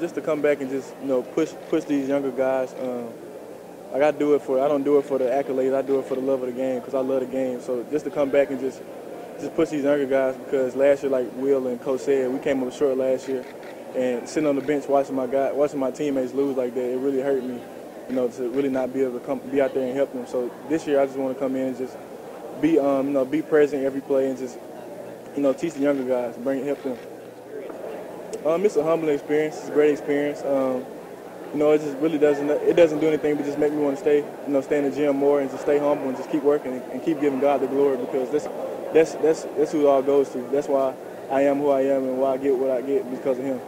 Just to come back and just push these younger guys. I don't do it for the accolades. I do it for the love of the game because I love the game. So just to come back and just push these younger guys because last year, like Will and Coach said, we came up short last year, and sitting on the bench watching my teammates lose like that, it really hurt me. To really not be able to be out there and help them. So this year, I just want to come in and just be present every play and just teach the younger guys, help them. It's a humbling experience. It's a great experience. It just really doesn't do anything but just make me want to stay in the gym more and just stay humble and just keep working and keep giving God the glory because that's who it all goes to. That's why I am who I am and why I get what I get because of Him.